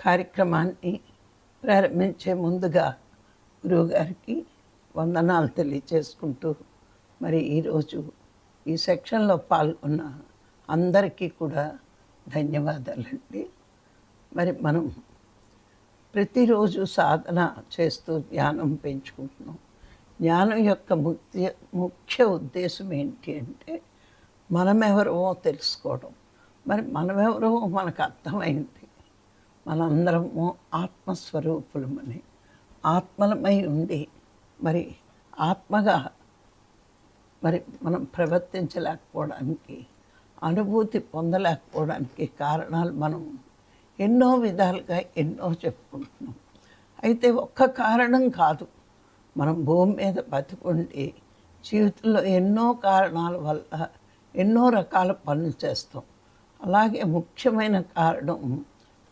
కార్యక్రమాన్ని ప్రారంభించే ముందుగా గురువుగారికి వందనాలు తెలియచేసుకుంటూ, మరి ఈరోజు ఈ సెక్షన్లో పాల్గొన్న అందరికీ కూడా ధన్యవాదాలండి. మరి మనం ప్రతిరోజు సాధన చేస్తూ జ్ఞానం పెంచుకుంటున్నాం. జ్ఞానం యొక్క ముఖ్య ఉద్దేశం ఏంటి అంటే మనమెవరో తెలుసుకోవడం. మరి మనమెవరో మనకు అర్థమైంది. మనందరము ఆత్మస్వరూపులమని, ఆత్మలమై ఉండి మరి ఆత్మగా మరి మనం ప్రవర్తించలేకపోవడానికి, అనుభూతి పొందలేకపోవడానికి కారణాలు మనం ఎన్నో విధాలుగా ఎన్నో చెప్పుకుంటున్నాం. అయితే ఒక్క కారణం కాదు. మనం భూమి మీద బతికుండి జీవితంలో ఎన్నో కారణాల వల్ల ఎన్నో రకాల పనులు చేస్తాం. అలాగే ముఖ్యమైన కారణం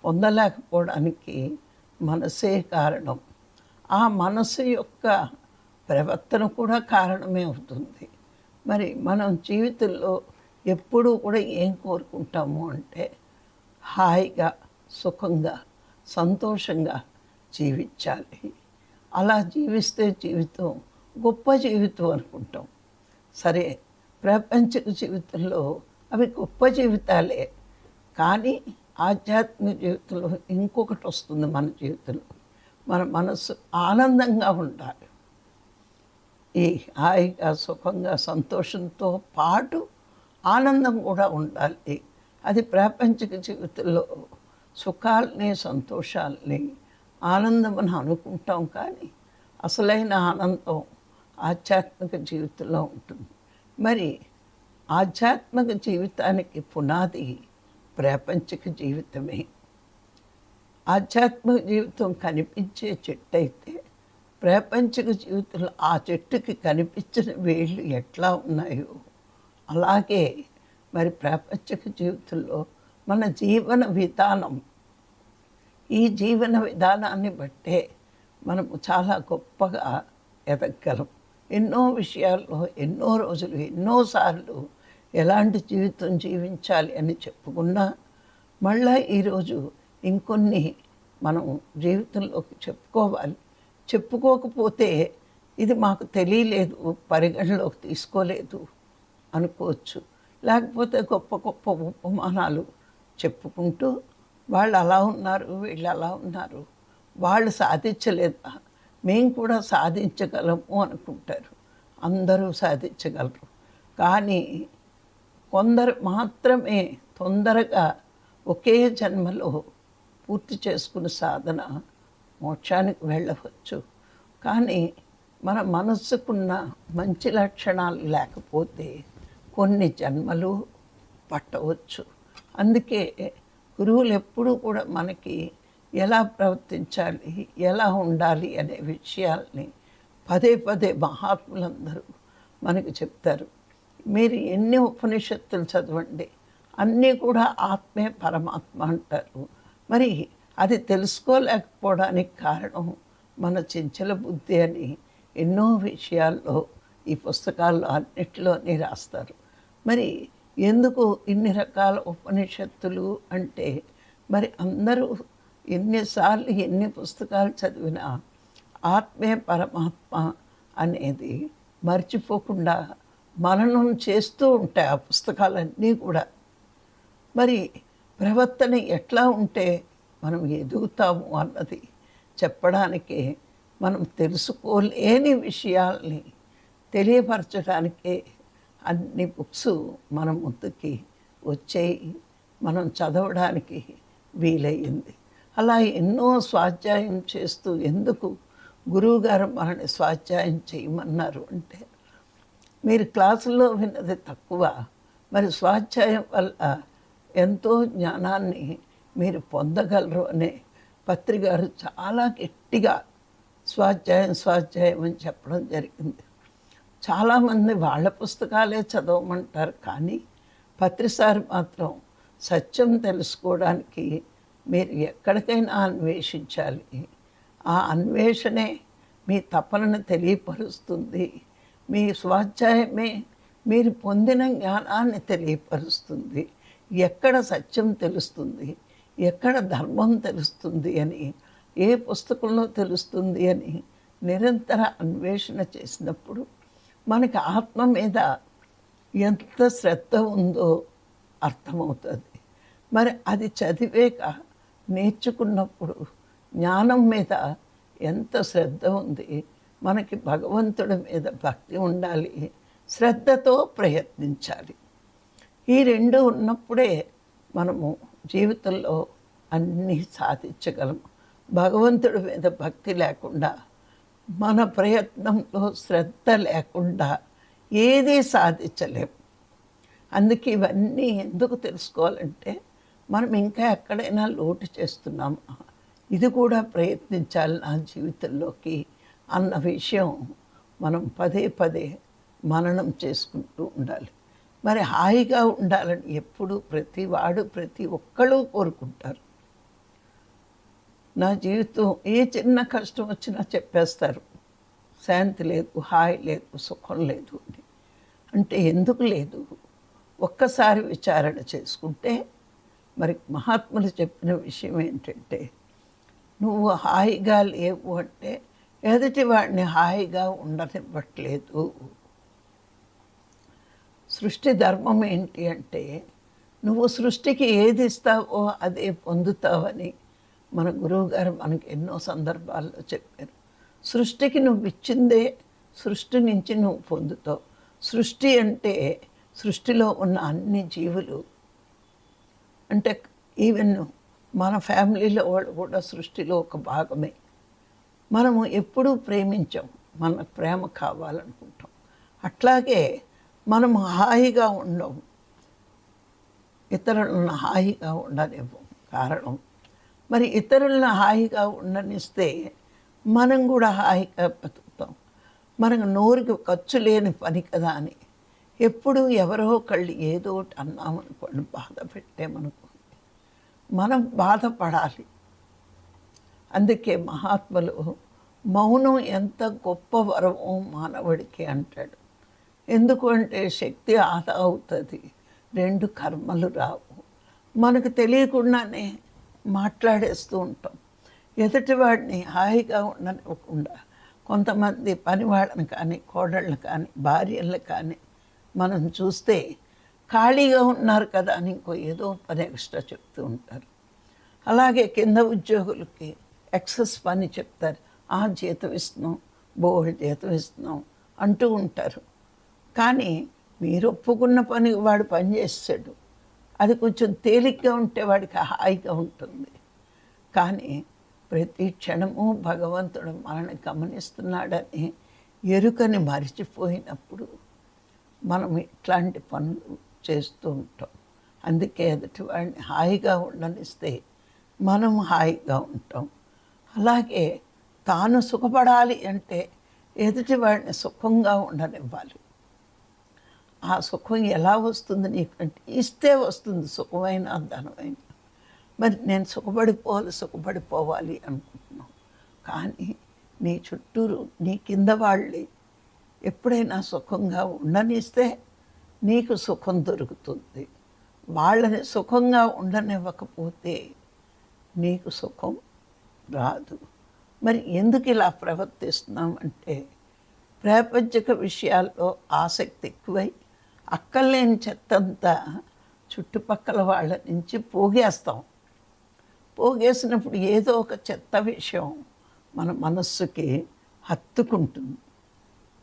పొందలేకపోవడానికి మనసే కారణం. ఆ మనసు యొక్క ప్రవర్తన కూడా కారణమే అవుతుంది. మరి మనం జీవితంలో ఎప్పుడూ కూడా ఏం కోరుకుంటాము అంటే హాయిగా, సుఖంగా, సంతోషంగా జీవించాలి. అలా జీవిస్తే జీవితం గొప్ప జీవితం అనుకుంటాం. సరే, ప్రపంచక జీవితంలో అవి గొప్ప జీవితాలే. కానీ ఆధ్యాత్మిక జీవితంలో ఇంకొకటి వస్తుంది. మన జీవితంలో మన మనసు ఆనందంగా ఉండాలి. ఈ హాయిగా, సుఖంగా, సంతోషంతో పాటు ఆనందం కూడా ఉండాలి. అది ప్రాపంచిక జీవితంలో సుఖాలని, సంతోషాలని, ఆనందం అని అనుకుంటాం. కానీ అసలైన ఆనందం ఆధ్యాత్మిక జీవితంలో ఉంటుంది. మరి ఆధ్యాత్మిక జీవితానికి పునాది ప్రాపంచిక జీవితమే. ఆధ్యాత్మిక జీవితం కనిపించే చెట్టు అయితే ప్రాపంచిక జీవితంలో ఆ చెట్టుకి కనిపించిన వేళ్ళు ఎట్లా ఉన్నాయో అలాగే మరి ప్రాపంచిక జీవితంలో మన జీవన విధానం, ఈ జీవన విధానాన్ని బట్టే మనము చాలా గొప్పగా ఎదగలం. ఎన్నో విషయాల్లో ఎన్నో రోజులు ఎన్నోసార్లు ఎలాంటి జీవితం జీవించాలి అని చెప్పుకున్నా మళ్ళీ ఈరోజు ఇంకొన్ని మనం జీవితంలోకి చెప్పుకోవాలి. చెప్పుకోకపోతే ఇది మాకు తెలియలేదు, పరిగణలోకి తీసుకోలేదు అనుకోవచ్చు. లేకపోతే గొప్ప గొప్ప ఉపమానాలు చెప్పుకుంటూ వాళ్ళు అలా ఉన్నారు, వీళ్ళు అలా ఉన్నారు, వాళ్ళు సాధించలేదా, మేము కూడా సాధించగలము అనుకుంటారు. అందరూ సాధించగలరు. కానీ కొందరు మాత్రమే తొందరగా ఒకే జన్మలో పూర్తి చేసుకున్న సాధన మోక్షానికి వెళ్ళవచ్చు. కానీ మన మనస్సుకున్న మంచి లక్షణాలు లేకపోతే కొన్ని జన్మలు పట్టవచ్చు. అందుకే గురువులు ఎప్పుడూ కూడా మనకి ఎలా ప్రవర్తించాలి, ఎలా ఉండాలి అనే విషయాల్ని పదే పదే మహాత్ములందరూ మనకు చెప్తారు. మీరు ఎన్ని ఉపనిషత్తులు చదవండి, అన్నీ కూడా ఆత్మే పరమాత్మ అంటారు. మరి అది తెలుసుకోలేకపోవడానికి కారణం మన చంచల బుద్ధి అని ఎన్నో విషయాల్లో ఈ పుస్తకాల్లో అన్నిటిలోనే రాస్తారు. మరి ఎందుకు ఇన్ని రకాల ఉపనిషత్తులు అంటే మరి అందరూ ఎన్నిసార్లు ఎన్ని పుస్తకాలు చదివినా ఆత్మే పరమాత్మ అనేది మర్చిపోకుండా మననం చేస్తూ ఉంటాయి ఆ పుస్తకాలన్నీ కూడా. మరి ప్రవర్తన ఎట్లా ఉంటే మనం ఎదుగుతాము అన్నది చెప్పడానికే, మనం తెలుసుకోలేని విషయాల్ని తెలియపరచడానికే అన్ని బుక్స్ మన ముందుకి వచ్చాయి, మనం చదవడానికి వీలయ్యింది. అలా ఎన్నో స్వాధ్యాయం చేస్తూ, ఎందుకు గురువుగారు మనల్ని స్వాధ్యాయం చేయమన్నారు అంటే మీరు క్లాసుల్లో విన్నది తక్కువ, మరి స్వాధ్యాయం వల్ల ఎంతో జ్ఞానాన్ని మీరు పొందగలరు అనే పత్రికారు చాలా గట్టిగా స్వాధ్యాయం అని చెప్పడం జరిగింది. చాలామంది వాళ్ళ పుస్తకాలే చదవమంటారు. కానీ పత్రిసారి మాత్రం సత్యం తెలుసుకోవడానికి మీరు ఎక్కడికైనా అన్వేషించాలి. ఆ అన్వేషణే మీ తపనను తెలియపరుస్తుంది. మీ స్వాధ్యాయమే మీరు పొందిన జ్ఞానాన్ని తెలియపరుస్తుంది. ఎక్కడ సత్యం తెలుస్తుంది, ఎక్కడ ధర్మం తెలుస్తుంది అని, ఏ పుస్తకంలో తెలుస్తుంది అని నిరంతర అన్వేషణ చేసినప్పుడు మనకి ఆత్మ మీద ఎంత శ్రద్ధ ఉందో అర్థమవుతుంది. మరి అది చదివేక నేర్చుకున్నప్పుడు జ్ఞానం మీద ఎంత శ్రద్ధ ఉంది, మనకి భగవంతుడి మీద భక్తి ఉండాలి, శ్రద్ధతో ప్రయత్నించాలి. ఈ రెండు ఉన్నప్పుడే మనము జీవితంలో అన్నీ సాధించగలము. భగవంతుడి మీద భక్తి లేకుండా, మన ప్రయత్నంలో శ్రద్ధ లేకుండా ఏదీ సాధించలేము. అందుకే ఇవన్నీ ఎందుకు తెలుసుకోవాలంటే, మనం ఇంకా ఎక్కడైనా లోటు చేస్తున్నామా, ఇది కూడా ప్రయత్నించాలి నా జీవితంలోకి అన్న విషయం మనం పదే పదే మననం చేసుకుంటూ ఉండాలి. మరి హాయిగా ఉండాలని ఎప్పుడు ప్రతి ఒక్కళ్ళు కోరుకుంటారు. నా జీవితం ఏ చిన్న కష్టం వచ్చినా చెప్పేస్తారు, శాంతి లేదు, హాయి లేదు, సుఖం లేదు అని. అంటే ఎందుకు లేదు? ఒక్కసారి విచారణ చేసుకుంటే, మరి మహాత్ములు చెప్పిన విషయం ఏంటంటే, నువ్వు హాయిగా లేవు అంటే ఎదుటి వాడిని హాయిగా ఉండనివ్వట్లేదు. సృష్టి ధర్మం ఏంటి అంటే, నువ్వు సృష్టికి ఏది ఇస్తావో అదే పొందుతావని మన గురువుగారు మనకి ఎన్నో సందర్భాల్లో చెప్పారు. సృష్టికి నువ్వు ఇచ్చిందే సృష్టి నుంచి నువ్వు పొందుతావు. సృష్టి అంటే సృష్టిలో ఉన్న అన్ని జీవులు, అంటే ఈవెన్ మన ఫ్యామిలీలో వాళ్ళు కూడా సృష్టిలో ఒక భాగమే. మనము ఎప్పుడూ ప్రేమించాం, మనకు ప్రేమ కావాలనుకుంటాం. అట్లాగే మనం హాయిగా ఉండవు, ఇతరులను హాయిగా ఉండనివ్వం. కారణం, మరి ఇతరులను హాయిగా ఉండనిస్తే మనం కూడా హాయిగా బతుకుతాం. మనకు నోరుకి ఖర్చు లేని పని కదా అని ఎప్పుడు ఎవరో ఒకళ్ళు ఏదో ఒకటి అన్నామనుకోండి, బాధ పెట్టామనుకోండి, మనం బాధపడాలి. అందుకే మహాత్ములు మౌనం ఎంత గొప్ప వరమో మానవుడికి అంటాడు. ఎందుకు అంటే శక్తి ఆదా అవుతుంది, రెండు కర్మలు రావు. మనకు తెలియకుండానే మాట్లాడేస్తూ ఉంటాం. ఎదుటివాడిని హాయిగా ఉండనివ్వకుండా కొంతమంది పనివాళ్ళని కానీ, కోడళ్ళని కానీ, భార్యలను కానీ మనం చూస్తే ఖాళీగా ఉన్నారు కదా అని ఇంకో ఏదో పని ఎక్స్ట్రా చెప్తూ ఉంటారు. అలాగే కింద ఉద్యోగులకి ఎక్సెస్ పని చెప్తారు, ఆ జీతం ఇస్తున్నాం, బోల్డ్ జీతం ఇస్తున్నాం అంటూ ఉంటారు. కానీ మీరు ఒప్పుకున్న పని వాడు పని చేస్తాడు, అది కొంచెం తేలిగ్గా ఉంటే వాడికి హాయిగా ఉంటుంది. కానీ ప్రతి క్షణము భగవంతుడు మనల్ని గమనిస్తున్నాడని ఎరుకని మరిచిపోయినప్పుడు మనం ఇట్లాంటి పనులు చేస్తూ ఉంటాం. అందుకే ఎదుటి వాడిని హాయిగా ఉండనిస్తే మనం హాయిగా ఉంటాం. అలాగే తాను సుఖపడాలి అంటే ఎదుటి వాడిని సుఖంగా ఉండనివ్వాలి. ఆ సుఖం ఎలా వస్తుంది నీకంటే, ఇస్తే వస్తుంది సుఖమైన ధనమైన. మరి నేను సుఖపడిపోవాలి అనుకుంటున్నావు, కానీ నీ చుట్టూరు నీ కింద వాళ్ళే ఎప్పుడైనా సుఖంగా ఉండనిస్తే నీకు సుఖం దొరుకుతుంది. వాళ్ళని సుఖంగా ఉండనివ్వకపోతే నీకు సుఖం రాదు. మరి ఎందుకు ఇలా ప్రవర్తిస్తున్నాం అంటే, ప్రాపంచిక విషయాల్లో ఆసక్తి ఎక్కువై అక్కర్లేని చెత్తంతా చుట్టుపక్కల వాళ్ళ నుంచి పోగేసినప్పుడు ఏదో ఒక చెత్త విషయం మన మనస్సుకి హత్తుకుంటుంది.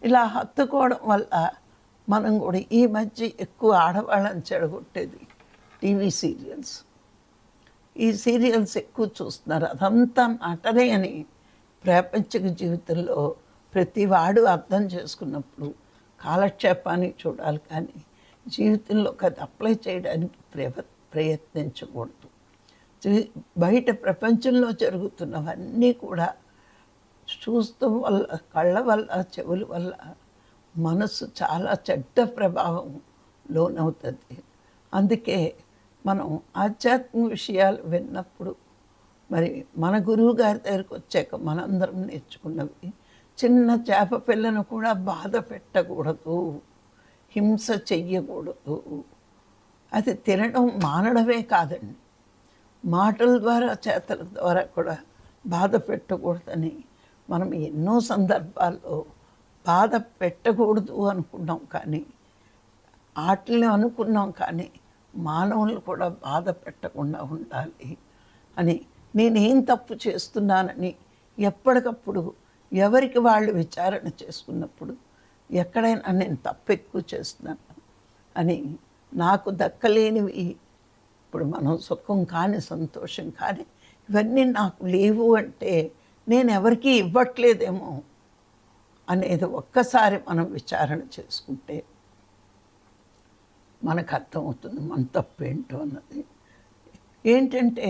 ఇలా హత్తుకోవడం వల్ల మనం కూడా ఈ మధ్య ఎక్కువ ఆడవాళ్ళని చెడగొట్టేది టీవీ సీరియల్స్. ఈ సీరియల్స్ ఎక్కువ చూస్తున్నారు. అదంతా నటనే అని ప్రాపంచిక జీవితంలో ప్రతి వాడు అర్థం చేసుకున్నప్పుడు కాలక్షేపానికి చూడాలి, కానీ జీవితంలో అది అప్లై చేయడానికి ప్రయత్నించకూడదు. బయట ప్రపంచంలో జరుగుతున్నవన్నీ కూడా చూస్తూ వల్ల, కళ్ళ వల్ల, చెవుల వల్ల మనసు చాలా చెడ్డ ప్రభావం లోనవుతుంది. అందుకే మనం ఆధ్యాత్మిక విషయాలు విన్నప్పుడు, మరి మన గురువు గారి దగ్గరికి వచ్చాక మనందరం నేర్చుకున్నవి, చిన్న చేప పిల్లను కూడా బాధ పెట్టకూడదు, హింస చెయ్యకూడదు. అది తినడం మానడమే కాదండి, మాటల ద్వారా చేతల ద్వారా కూడా బాధ పెట్టకూడదని మనం ఎన్నో సందర్భాల్లో బాధ పెట్టకూడదు అనుకున్నాం, కానీ వాటిని అనుకున్నాం, కానీ మానవులు కూడా బాధ పెట్టకుండా ఉండాలి అని, నేనేం తప్పు చేస్తున్నానని ఎప్పటికప్పుడు ఎవరికి వాళ్ళు విచారణ చేసుకున్నప్పుడు ఎక్కడైనా నేను తప్పు ఎక్కువ చేస్తున్నాను అని, నాకు దక్కలేనివి ఇప్పుడు మనం సుఖం కానీ సంతోషం కానీ ఇవన్నీ నాకు లేవు అంటే నేను ఎవరికీ ఇవ్వట్లేదేమో అనేది ఒక్కసారి మనం విచారణ చేసుకుంటే మనకు అర్థమవుతుంది మన తప్పు ఏంటో అన్నది. ఏంటంటే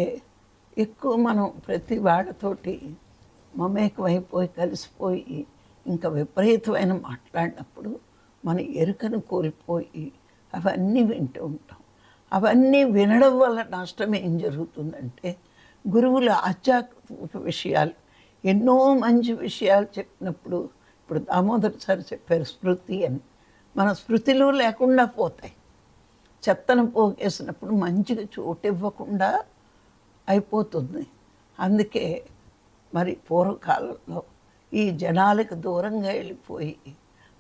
ఎక్కువ మనం ప్రతి వాళ్ళతోటి మమేకమైపోయి కలిసిపోయి ఇంకా విపరీతమైన మాట్లాడినప్పుడు మన ఎరుకను కోల్పోయి అవన్నీ వింటూ ఉంటాం. అవన్నీ వినడం వల్ల నష్టం ఏం జరుగుతుందంటే, గురువుల ఆధ్యాత్మిక విషయాలు ఎన్నో మంచి విషయాలు చెప్పినప్పుడు, ఇప్పుడు దామోదర్ సార్ చెప్పారు స్మృతి అని, మన స్మృతిలో లేకుండా పోతాయి. చెత్తను పోగేసినప్పుడు మంచిగా చోటు ఇవ్వకుండా అయిపోతుంది. అందుకే మరి పూర్వకాలంలో ఈ జనాలకు దూరంగా వెళ్ళిపోయి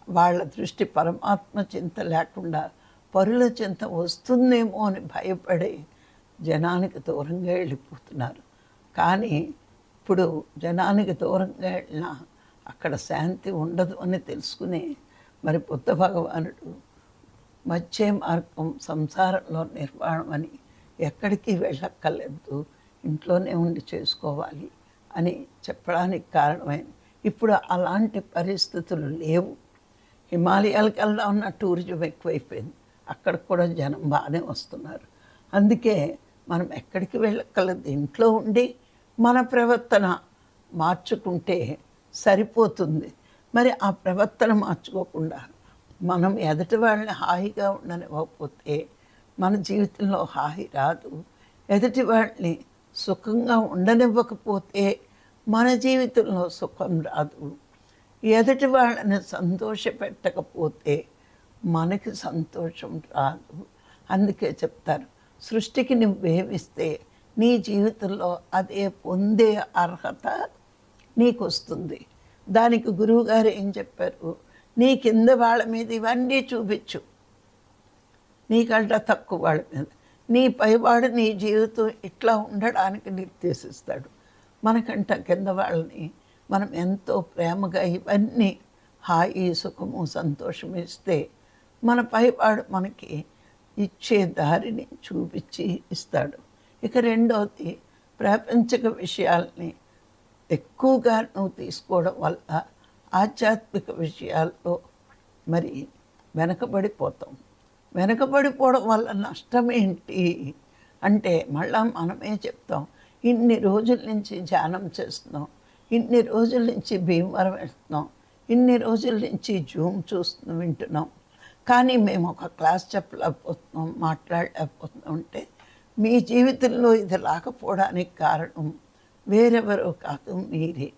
వాళ్ళ దృష్టి పరమాత్మ చింత లేకుండా పరుల చింత వస్తుందేమో అని భయపడి జనానికి దూరంగా వెళ్ళిపోతున్నారు. కానీ ఇప్పుడు జనానికి దూరంగా వెళ్ళినా అక్కడ శాంతి ఉండదు అని తెలుసుకుని మరి బుద్ధ భగవానుడు మధ్య మార్గం సంసారంలో నిర్మాణం అని, ఎక్కడికి వెళ్ళక్కర్లేదు, ఇంట్లోనే ఉండి చేసుకోవాలి అని చెప్పడానికి కారణమైంది. ఇప్పుడు అలాంటి పరిస్థితులు లేవు. హిమాలయాలకు వెళ్దాం ఉన్న టూరిజం ఎక్కువైపోయింది, అక్కడ కూడా జనం బాగానే వస్తున్నారు. అందుకే మనం ఎక్కడికి వెళ్ళక్కర్లేదు, ఇంట్లో ఉండి మన ప్రవర్తన మార్చుకుంటే సరిపోతుంది. మరి ఆ ప్రవర్తన మార్చుకోకుండా మనం ఎదుటి వాళ్ళని హాయిగా ఉండనివ్వకపోతే మన జీవితంలో హాయి రాదు. ఎదుటి వాళ్ళని సుఖంగా ఉండనివ్వకపోతే మన జీవితంలో సుఖం రాదు. ఎదుటి వాళ్ళని సంతోషపెట్టకపోతే మనకి సంతోషం రాదు. అందుకే చెప్తారు, సృష్టికి నువ్వేమిస్తే నీ జీవితంలో అదే పొందే అర్హత నీకు వస్తుంది. దానికి గురువుగారు ఏం చెప్పారు, నీ కింద వాళ్ళ మీద ఇవన్నీ చూపించు, నీకంట తక్కువ వాళ్ళ మీద, నీ పైవాడు నీ జీవితం ఇట్లా ఉండడానికి నిర్దేశిస్తాడు. మనకంట కింద వాళ్ళని మనం ఎంతో ప్రేమగా ఇవన్నీ హాయి సుఖము సంతోషం ఇస్తే మన పైవాడు మనకి ఇచ్చే దారిని చూపించి ఇస్తాడు. ఇక రెండవది, ప్రాపంచిక విషయాల్ని ఎక్కువగా నువ్వు తీసుకోవడం వల్ల ఆధ్యాత్మిక విషయాల్లో మరి వెనకబడిపోతాం. వెనకబడిపోవడం వల్ల నష్టం ఏంటి అంటే, మళ్ళా మనమే చెప్తాం, ఇన్ని రోజుల నుంచి ధ్యానం చేస్తున్నాం, ఇన్ని రోజుల నుంచి భీమవరం వెళ్తున్నాం, ఇన్ని రోజుల నుంచి జూమ్ వింటున్నాం, కానీ మేము ఒక క్లాస్ చెప్పలేకపోతున్నాం, మాట్లాడలేకపోతున్నాం అంటే మీ జీవితంలో ఇది రాకపోవడానికి కారణం వేరెవరో కాదు, మీరే.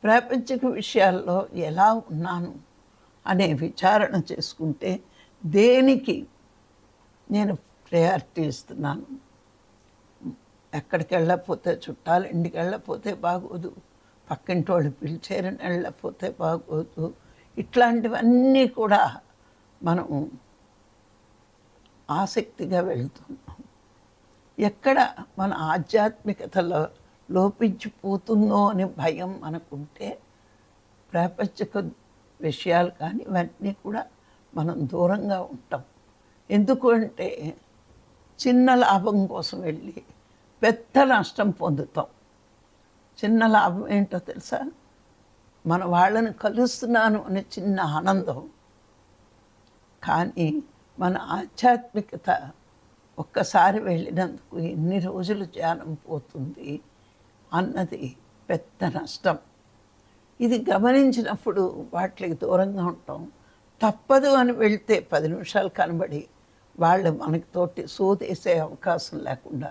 ప్రాపంచిక విషయాల్లో ఎలా ఉన్నాను అనే విచారణ చేసుకుంటే దేనికి నేను ప్రయారిటీ ఇస్తున్నాను. ఎక్కడికి వెళ్ళకపోతే, చుట్టాలు ఇంటికి వెళ్ళకపోతే బాగోదు, పక్కింటి వాళ్ళు పిలిచారని వెళ్ళకపోతే బాగోదు. ఇట్లాంటివన్నీ కూడా మనం ఆసక్తిగా వెళ్తున్నాం. ఎక్కడ మన ఆధ్యాత్మికతలో లోపించిపోతుందో అనే భయం మనకుంటే ప్రాపంచిక విషయాలు కానీ ఇవన్నీ కూడా మనం దూరంగా ఉంటాం. ఎందుకు అంటే చిన్న లాభం కోసం వెళ్ళి పెద్ద నష్టం పొందుతాం. చిన్న లాభం ఏంటో తెలుసా, మన వాళ్ళని కలుస్తున్నాను అనే చిన్న ఆనందం. కానీ మన ఆధ్యాత్మికత ఒక్కసారి వెళ్ళినందుకు ఎన్ని రోజులు ధ్యానం పోతుంది అన్నది పెద్ద నష్టం. ఇది గమనించినప్పుడు వాటికి దూరంగా ఉంటాం. తప్పదు అని వెళ్తే 10 నిమిషాలు కనబడి వాళ్ళు మనకి తోటి సోదేసే అవకాశం లేకుండా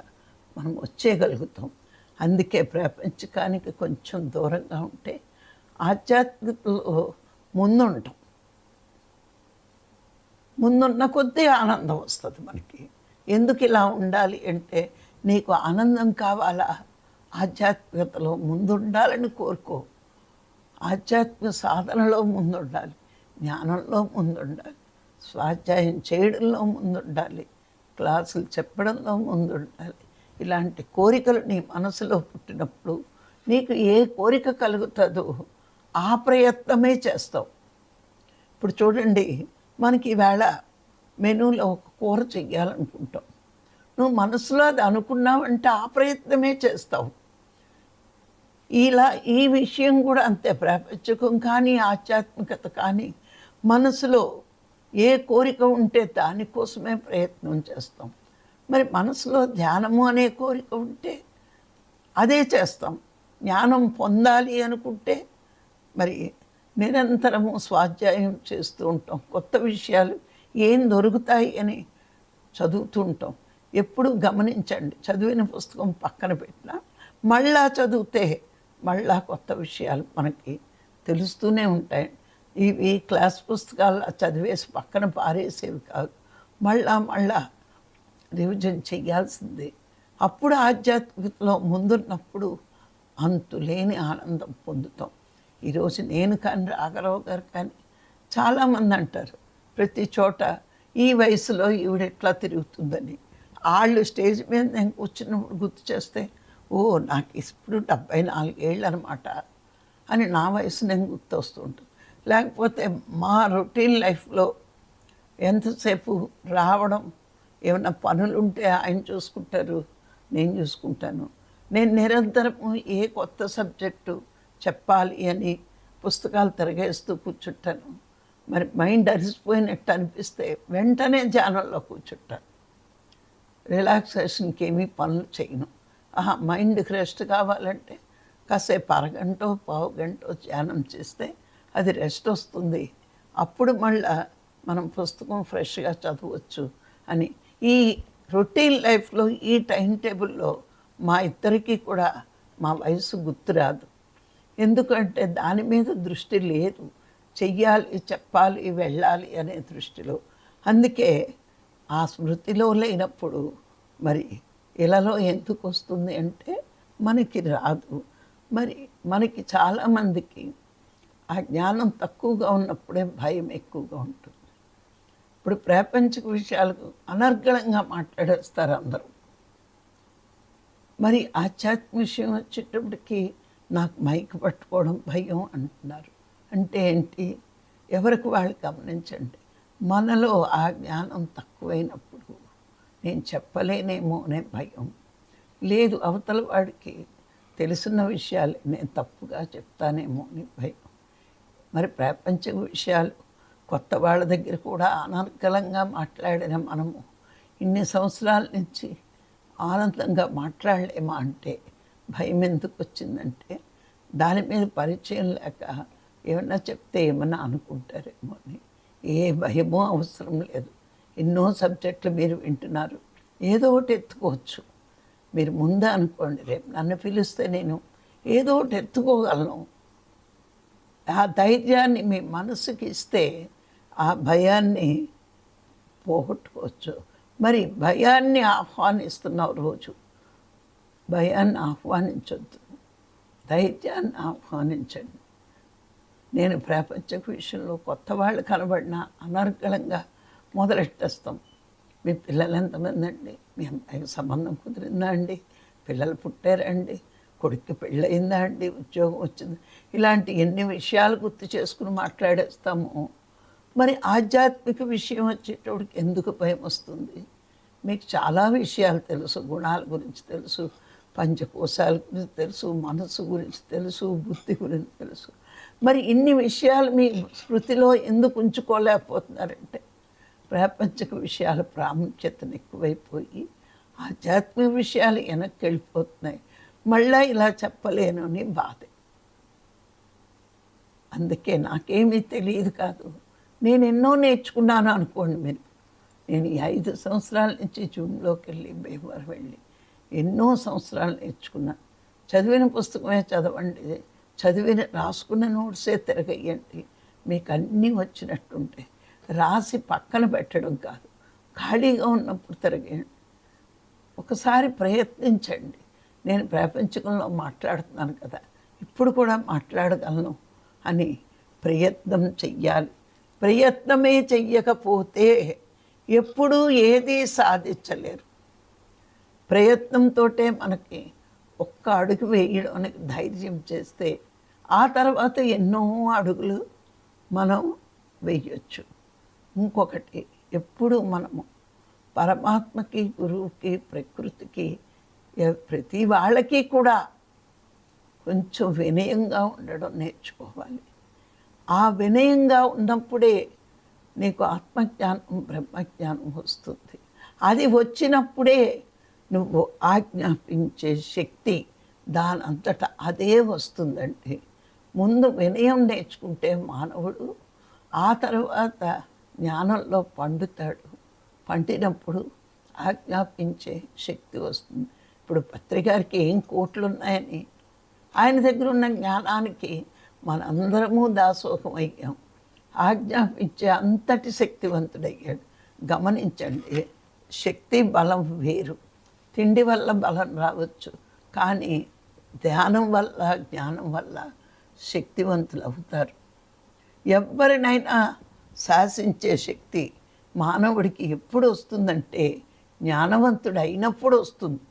మనం వచ్చేయగలుగుతాం. అందుకే ప్రపంచకానికి కొంచెం దూరంగా ఉంటే ఆధ్యాత్మికతలో ముందుంటాం. ముందున్న కొద్దీ ఆనందం వస్తుంది మనకి. ఎందుకు ఇలా ఉండాలి అంటే, నీకు ఆనందం కావాలా, ఆధ్యాత్మికతలో ముందుండాలని కోరుకో. ఆధ్యాత్మిక సాధనలో ముందుండాలి, జ్ఞానంలో ముందుండాలి, స్వాధ్యాయం చేయడంలో ముందుండాలి, క్లాసులు చెప్పడంలో ముందుండాలి. ఇలాంటి కోరికలు నీ మనసులో పుట్టినప్పుడు నీకు ఏ కోరిక కలుగుతుందో ఆ ప్రయత్నమే చేస్తావు. ఇప్పుడు చూడండి, మనకి ఈవేళ మెనూలో ఒక కూర చెయ్యాలనుకుంటాం. నువ్వు మనసులో అది అనుకున్నావంటే ఆ ప్రయత్నమే చేస్తావు. ఇలా ఈ విషయం కూడా అంతే. ప్రాపంచికం కానీ ఆధ్యాత్మికత కానీ మనసులో ఏ కోరిక ఉంటే దానికోసమే ప్రయత్నం చేస్తాం. మరి మనసులో ధ్యానము అనే కోరిక ఉంటే అదే చేస్తాం. జ్ఞానం పొందాలి అనుకుంటే మరి నిరంతరము స్వాధ్యాయం చేస్తూ ఉంటాం. కొత్త విషయాలు ఏం దొరుకుతాయి అని చదువుతూ ఉంటాం. ఎప్పుడు గమనించండి, చదివిన పుస్తకం పక్కన పెట్టినా మళ్ళా చదివితే మళ్ళా కొత్త విషయాలు మనకి తెలుస్తూనే ఉంటాయి. ఇవి క్లాస్ పుస్తకాలు చదివేసి పక్కన పారేసేవి కాదు, మళ్ళా రివిజన్ చేయాల్సిందే. అప్పుడు ఆధ్యాత్మికతలో ముందున్నప్పుడు అంతులేని ఆనందం పొందుతాం. ఈరోజు నేను కానీ రాఘరావు గారు కానీ చాలామంది అంటారు ప్రతి చోట, ఈ వయసులో ఈవిడెట్లా తిరుగుతుందని. వాళ్ళు స్టేజ్ మీద నేను కూర్చున్నప్పుడు గుర్తు చేస్తే, ఓ నాకు ఇప్పుడు 74 ఏళ్ళు అనమాట అని నా వయసు నేను గుర్తు వస్తూ ఉంటుంది. లేకపోతే మా రొటీన్ లైఫ్లో ఎంతసేపు రావడం, ఏమైనా పనులు ఉంటే ఆయన చూసుకుంటారు, నేను చూసుకుంటాను. నేను నిరంతరము ఏ కొత్త సబ్జెక్టు చెప్పాలి అని పుస్తకాలు తిరగేస్తూ కూర్చుంటాను. మరి మైండ్ అరిసిపోయినట్టు అనిపిస్తే వెంటనే ధ్యానంలో కూర్చుంటాను. రిలాక్సేషన్కి ఏమీ పనులు చేయను. మైండ్కి రెస్ట్ కావాలంటే కాసేపు అరగంటో పావు గంటో ధ్యానం చేస్తే అది రెస్ట్ వస్తుంది. అప్పుడు మళ్ళా మనం పుస్తకం ఫ్రెష్గా చదవచ్చు అని. ఈ రొటీన్ లైఫ్లో ఈ టైం టేబుల్లో మా ఇద్దరికీ కూడా మా వయసు గుర్తురాదు. ఎందుకంటే దాని మీద దృష్టి లేదు. చెయ్యాలి, చెప్పాలి, వెళ్ళాలి అనే దృష్టిలో. అందుకే ఆ స్మృతిలో లేనప్పుడు మరి ఇలాలో ఎందుకు వస్తుంది అంటే మనకి రాదు. మరి మనకి చాలామందికి ఆ జ్ఞానం తక్కువగా ఉన్నప్పుడే భయం ఎక్కువగా ఉంటుంది. ఇప్పుడు ప్రాపంచిక విషయాలకు అనర్గళంగా మాట్లాడేస్తారు అందరూ. మరి ఆధ్యాత్మిక విషయం వచ్చేటప్పటికి నాకు మైక్ పట్టుకోవడం భయం అంటున్నారు. అంటే ఏంటి? ఎవరికి వాళ్ళు గమనించండి. మనలో ఆ జ్ఞానం తక్కువైనప్పుడు నేను చెప్పలేనేమో అనే భయం లేదు, అవతల వాడికి తెలిసిన విషయాలు నేను తప్పుగా చెప్తానేమో అని భయం. మరి ప్రాపంచిక విషయాలు కొత్త వాళ్ళ దగ్గర కూడా అనర్గళంగా మాట్లాడిన మనము ఇన్ని సంవత్సరాల నుంచి ఆనందంగా మాట్లాడలేమా అంటే భయం ఎందుకు వచ్చిందంటే దాని మీద పరిచయం లేక ఏమన్నా చెప్తే ఏమన్నా అనుకుంటారేమో అని. ఏ భయమో అవసరం లేదు. ఎన్నో సబ్జెక్టులు మీరు వింటున్నారు, ఏదో ఒకటి ఎత్తుకోవచ్చు. మీరు ముందే అనుకోండి, రేపు నన్ను పిలిస్తే నేను ఏదో ఒకటి ఎత్తుకోగలను. ఆ ధైర్యాన్ని మీ మనసుకి ఇస్తే ఆ భయాన్ని పోగొట్టుకోవచ్చు. మరి భయాన్ని ఆహ్వానిస్తున్నావు రోజు. భయాన్ని ఆహ్వానించొద్దు, ధైర్యాన్ని ఆహ్వానించండి. నేను ప్రాపంచిక విషయంలో కొత్త వాళ్ళు కనబడినా అనర్గళంగా మొదలెట్టేస్తాం. మీ పిల్లలు ఎంతమంది అండి? మీ అమ్మాయికి సంబంధం కుదిరిందా అండి? పిల్లలు పుట్టారా అండి? కొడుక్కి పెళ్ళయిందా అండి? ఉద్యోగం వచ్చింది? ఇలాంటి ఎన్ని విషయాలు గుర్తు చేసుకుని మాట్లాడేస్తాము. మరి ఆధ్యాత్మిక విషయం వచ్చేటప్పటికి ఎందుకు భయం వస్తుంది? మీకు చాలా విషయాలు తెలుసు, గుణాల గురించి తెలుసు, పంచకోశాల గురించి తెలుసు, మనసు గురించి తెలుసు, బుద్ధి గురించి తెలుసు. మరి ఇన్ని విషయాలు మీ స్మృతిలో ఎందుకు ఉంచుకోలేకపోతున్నారంటే ప్రాపంచిక విషయాల ప్రాముఖ్యతను ఎక్కువైపోయి ఆధ్యాత్మిక విషయాలు వెనక్కి వెళ్ళిపోతున్నాయి. మళ్ళీ ఇలా చెప్పలేను అని బాధ. అందుకే నాకేమీ తెలియదు కాదు, నేను ఎన్నో నేర్చుకున్నాను అనుకోండి. మీరు నేను ఈ 5 సంవత్సరాల నుంచి జూన్లోకి వెళ్ళి భీమవరం వెళ్ళి ఎన్నో సంవత్సరాలు నేర్చుకున్నాను. చదివిన పుస్తకమే చదవండి, రాసుకున్న నోట్సే తిరగేయండి, మీకు అన్నీ వచ్చినట్టుంటాయి. రాసి పక్కన పెట్టడం కాదు, ఖాళీగా ఉన్నప్పుడు తిరగేయండి. ఒకసారి ప్రయత్నించండి. నేను ప్రపంచంలో మాట్లాడుతున్నాను కదా, ఇప్పుడు కూడా మాట్లాడగలను అని ప్రయత్నం చెయ్యాలి. ప్రయత్నమే చెయ్యకపోతే ఎప్పుడూ ఏదీ సాధించలేరు. ప్రయత్నంతోటే మనకి ఒక్క అడుగు వేయడానికి ధైర్యం చేస్తే ఆ తర్వాత ఎన్నో అడుగులు మనం వేయొచ్చు. ఇంకొకటి, ఎప్పుడు మనము పరమాత్మకి, గురువుకి, ప్రకృతికి, ప్రతి వాళ్ళకి కూడా కొంచెం వినయంగా ఉండడం నేర్చుకోవాలి. ఆ వినయంగా ఉన్నప్పుడే నీకు ఆత్మజ్ఞానం, బ్రహ్మజ్ఞానం వస్తుంది. అది వచ్చినప్పుడే నువ్వు ఆజ్ఞాపించే శక్తి దానంతటా అదే వస్తుందండి. ముందు వినయం నేర్చుకుంటే మానవుడు ఆ తర్వాత జ్ఞానంలో పండుతాడు. పండినప్పుడు ఆజ్ఞాపించే శక్తి వస్తుంది. ఇప్పుడు పత్రికారికి ఏం కోట్లు ఉన్నాయని ఆయన దగ్గర ఉన్న జ్ఞానానికి మనందరము దాసోహం అయ్యాం. ఆజ్ఞాపించే అంతటి శక్తివంతుడయ్యాడు. గమనించండి, శక్తి బలం వేరు. తిండి వల్ల బలం రావచ్చు, కానీ ధ్యానం వల్ల, జ్ఞానం వల్ల శక్తివంతులు అవుతారు. ఎవరినైనా శాసించే శక్తి మానవుడికి ఎప్పుడు వస్తుందంటే జ్ఞానవంతుడు అయినప్పుడు వస్తుంది.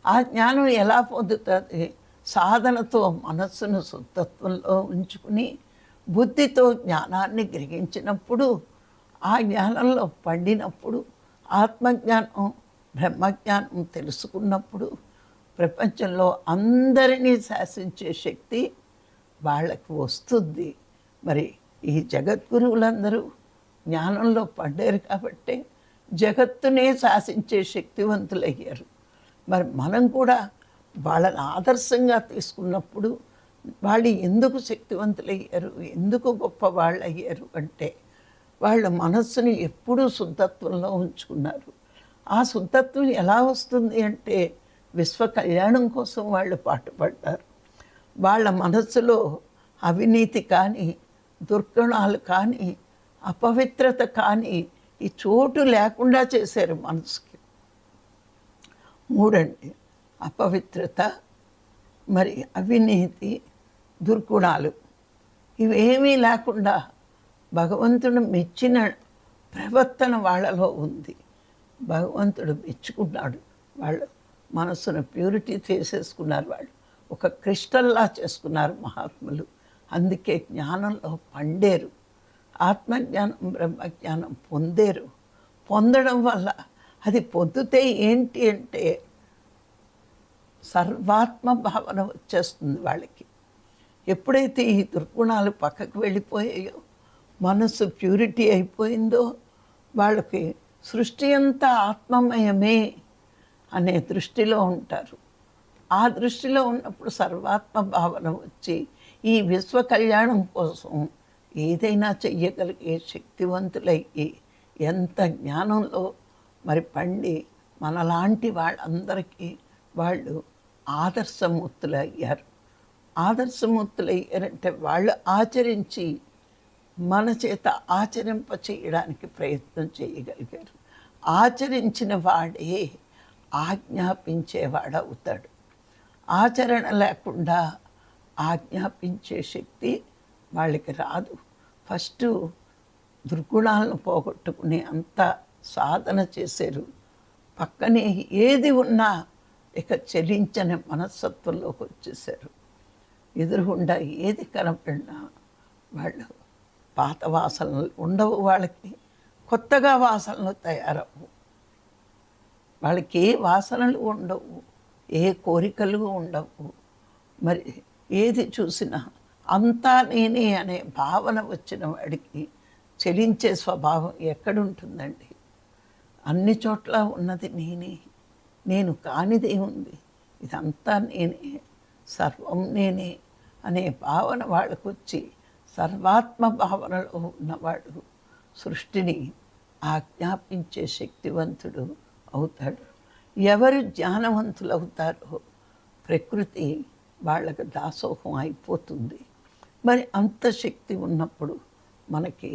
ఆ జ్ఞానం ఎలా పొందుతుంది? సాధనతో మనస్సును శుద్ధత్వంలో ఉంచుకుని బుద్ధితో జ్ఞానాన్ని గ్రహించినప్పుడు, ఆ జ్ఞానంలో పండినప్పుడు, ఆత్మజ్ఞానం, బ్రహ్మజ్ఞానం తెలుసుకున్నప్పుడు ప్రపంచంలో అందరినీ శాసించే శక్తి వాళ్ళకి వస్తుంది. మరి ఈ జగద్గురువులందరూ జ్ఞానంలో పడ్డారు కాబట్టి జగత్తునే శాసించే శక్తివంతులయ్యారు. మరి మనం కూడా వాళ్ళని ఆదర్శంగా తీసుకున్నప్పుడు వాళ్ళు ఎందుకు శక్తివంతులయ్యారు, ఎందుకు గొప్ప వాళ్ళు అయ్యారు అంటే వాళ్ళ మనస్సుని ఎప్పుడూ శుద్ధత్వంలో ఉంచుకున్నారు. ఆ శుద్ధత్వం ఎలా వస్తుంది అంటే విశ్వ కళ్యాణం కోసం వాళ్ళు పాటుపడ్డారు. వాళ్ళ మనస్సులో అవినీతి కానీ, దుర్గుణాలు కానీ, అపవిత్రత కానీ ఈ చోటు లేకుండా చేశారు మనసుకి. మూడండి, అపవిత్రత, మరి అవినీతి, దుర్గుణాలు ఇవేమీ లేకుండా భగవంతుడు మెచ్చిన ప్రవర్తన వాళ్ళలో ఉంది. భగవంతుడు మెచ్చుకున్నాడు. వాళ్ళు మనసును ప్యూరిటీ చేసేసుకున్నారు. వాళ్ళు ఒక క్రిస్టల్లా చేసుకున్నారు మహాత్ములు. అందుకే జ్ఞానంలో పండేరు. ఆత్మజ్ఞానం, బ్రహ్మజ్ఞానం పొందేరు. పొందడం వల్ల అది పొందితే ఏంటి అంటే సర్వాత్మ భావన వచ్చేస్తుంది వాళ్ళకి. ఎప్పుడైతే ఈ దుర్గుణాలు పక్కకు వెళ్ళిపోయాయో, మనస్సు ప్యూరిటీ అయిపోయిందో, వాళ్ళకి సృష్టి అంతా ఆత్మమయమే అనే దృష్టిలో ఉంటారు. ఆ దృష్టిలో ఉన్నప్పుడు సర్వాత్మ భావన వచ్చి ఈ విశ్వ కళ్యాణం కోసం ఏదైనా చెయ్యగలిగే శక్తివంతులయ్యి ఎంత జ్ఞానంలో మరి పండి మనలాంటి వాళ్ళందరికీ వాళ్ళు ఆదర్శమూర్తులు అయ్యారు. ఆదర్శమూర్తులు అయ్యారంటే వాళ్ళు ఆచరించి మన చేత ఆచరింప చేయడానికి ప్రయత్నం చేయగలిగారు. ఆచరించిన వాడే ఆజ్ఞాపించేవాడవుతాడు. ఆచరణ లేకుండా ఆజ్ఞాపించే శక్తి వాళ్ళకి రాదు. ఫస్ట్ దుర్గుణాలను పోగొట్టుకుని అంత సాధన చేశారు. పక్కనే ఏది ఉన్నా ఇక చెలించని మనస్తత్వంలోకి వచ్చేసారు. ఎదురుగుండా ఏది కనపడినా వాళ్ళు పాత వాసనలు ఉండవు. వాళ్ళకి కొత్తగా వాసనలు తయారవు. వాళ్ళకి ఏ వాసనలు ఉండవు, ఏ కోరికలు ఉండవు. మరి ఏది చూసినా అంతా నేనే అనే భావన వచ్చిన వాడికి చెలించే స్వభావం ఎక్కడుంటుందండి? అన్ని చోట్ల ఉన్నది నేనే, నేను కానిదే ఉంది, ఇదంతా నేనే, సర్వం నేనే అనే భావన వాళ్ళకు వచ్చి సర్వాత్మ భావనలో ఉన్నవాడు సృష్టిని ఆజ్ఞాపించే శక్తివంతుడు అవుతాడు. ఎవరు జ్ఞానవంతులు అవుతారో ప్రకృతి వాళ్ళకు దాసోహం అయిపోతుంది. మరి అంత శక్తి ఉన్నప్పుడు మనకి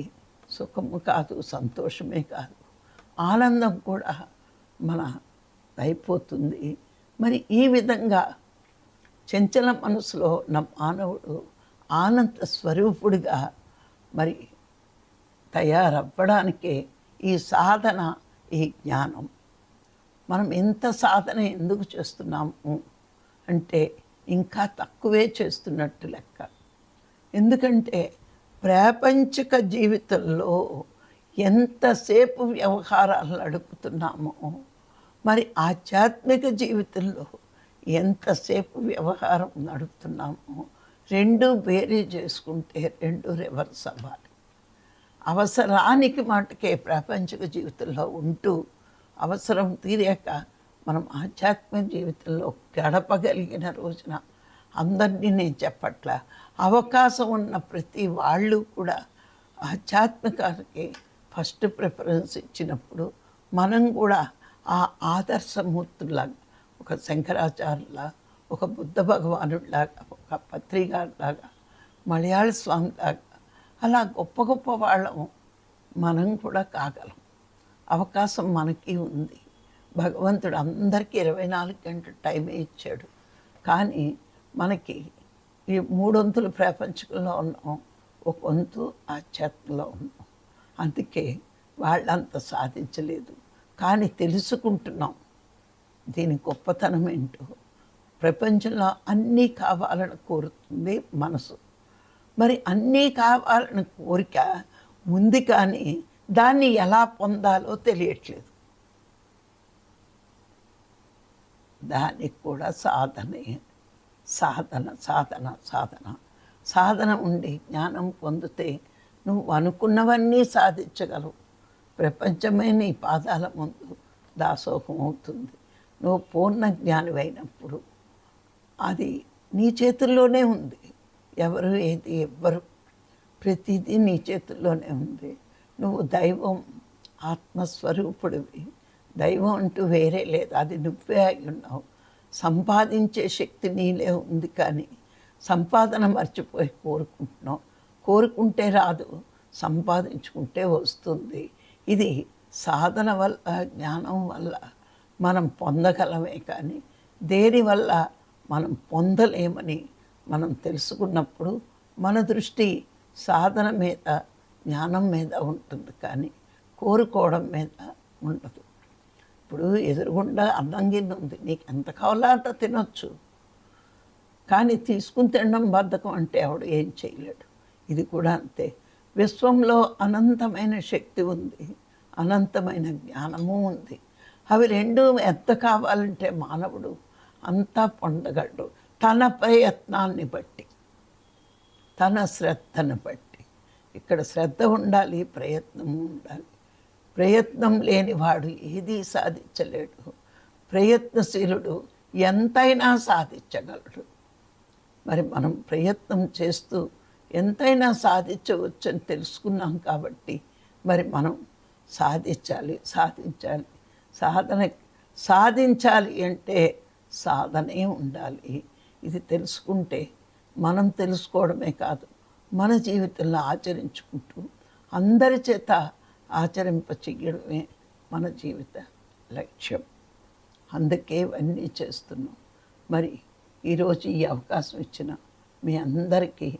సుఖము కాదు, సంతోషమే కాదు, ఆనందం కూడా మన అయిపోతుంది. మరి ఈ విధంగా చంచల మనసులో ఉన్న మానవుడు ఆనంద స్వరూపుడిగా మరి తయారవ్వడానికే ఈ సాధన, ఈ జ్ఞానం. మనం ఎంత సాధన ఎందుకు చేస్తున్నాము అంటే ఇంకా తక్కువే చేస్తున్నట్టు లెక్క. ఎందుకంటే ప్రాపంచిక జీవితంలో ఎంతసేపు వ్యవహారాలు నడుపుతున్నామో, మరి ఆధ్యాత్మిక జీవితంలో ఎంతసేపు వ్యవహారం నడుపుతున్నామో రెండు బేరీ చేసుకుంటే రెండు రివర్స్ అవ్వాలి. అవసరానికి మటుకే ప్రాపంచిక జీవితంలో ఉంటూ అవసరం తీరాక మనం ఆధ్యాత్మిక జీవితంలో గడపగలిగిన రోజున అందరినీ నేను చెప్పట్ల, అవకాశం ఉన్న ప్రతి వాళ్ళు కూడా ఆధ్యాత్మికానికి ఫస్ట్ ప్రిఫరెన్స్ ఇచ్చినప్పుడు మనం కూడా ఆ ఆదర్శమూర్తులాగా, ఒక శంకరాచార్యులా, ఒక బుద్ధ భగవానుడిలాగా, ఒక పత్రిగారిలాగా, మలయాళ స్వామిలాగా అలా గొప్ప గొప్ప వాళ్ళం మనం కూడా కాగలం. అవకాశం మనకి ఉంది. భగవంతుడు అందరికీ 24 గంటలు టైమే ఇచ్చాడు. కానీ మనకి ఈ 3 వంతులు ప్రపంచంలో ఉన్నాం, ఒక వంతు ఆధ్యాత్మంలో ఉన్నాం. అందుకే వాళ్ళంత సాధించలేదు. కానీ తెలుసుకుంటున్నాం దీని గొప్పతనం ఏంటో. ప్రపంచంలో అన్నీ కావాలని కోరుతుంది మనసు. మరి అన్నీ కావాలని కోరిక ఉంది, కానీ దాన్ని ఎలా పొందాలో తెలియట్లేదు. దానికి కూడా సాధనే, సాధన సాధన సాధన సాధన ఉండి జ్ఞానం పొందితే నువ్వు అనుకున్నవన్నీ సాధించగలవు. ప్రపంచమే నీ పాదాల ముందు దాసోహం అవుతుంది. నువ్వు పూర్ణ జ్ఞానివైనప్పుడు అది నీ చేతుల్లోనే ఉంది. ఎవరు ఏది ఎవ్వరు, ప్రతిదీ నీ చేతుల్లోనే ఉంది. నువ్వు దైవం, ఆత్మస్వరూపుడివి. దైవం అంటూ వేరే లేదు, అది నువ్వే అయి ఉన్నావు. సంపాదించే శక్తి నీలే ఉంది, కానీ సంపాదన మర్చిపోయి కోరుకుంటున్నావు. కోరుకుంటే రాదు, సంపాదించుకుంటే వస్తుంది. ఇది సాధన వల్ల, జ్ఞానం వల్ల మనం పొందగలమే, కానీ దేనివల్ల మనం పొందలేమని మనం తెలుసుకున్నప్పుడు మన దృష్టి సాధన మీద, జ్ఞానం మీద ఉంటుంది, కానీ కోరుకోవడం మీద ఉండదు. ఇప్పుడు ఎదురుగుండా అన్నం గిన్నె ఉంది, నీకు ఎంత కావాలో అంత తినొచ్చు, కానీ తీసుకుని తినడం బద్ధకం అంటే ఆవిడ ఏం చేయలేడు. ఇది కూడా అంతే. విశ్వంలో అనంతమైన శక్తి ఉంది, అనంతమైన జ్ఞానము ఉంది. అవి రెండు ఎంత కావాలంటే మానవుడు అంతా పొందగలడు, తన ప్రయత్నాన్ని బట్టి, తన శ్రద్ధను బట్టి. ఇక్కడ శ్రద్ధ ఉండాలి, ప్రయత్నము ఉండాలి. ప్రయత్నం లేనివాడు ఏదీ సాధించలేడు. ప్రయత్నశీలుడు ఎంతైనా సాధించగలడు. మరి మనం ప్రయత్నం చేస్తూ ఎంతైనా సాధించవచ్చని తెలుసుకున్నాం కాబట్టి మరి మనం సాధించాలి, సాధించాలి. సాధించాలి అంటే సాధనే ఉండాలి. ఇది తెలుసుకుంటే మనం తెలుసుకోవడమే కాదు, మన జీవితంలో ఆచరించుకుంటూ అందరి చేత ఆచరింపచేయడమే మన జీవిత లక్ష్యం. అందుకే ఇవన్నీ చేస్తున్నాం. మరి ఈరోజు ఈ అవకాశం ఇచ్చిన మీ అందరికీ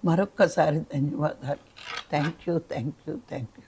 మరొక్కసారి ధన్యవాదాలు. Thank you, thank you, thank you.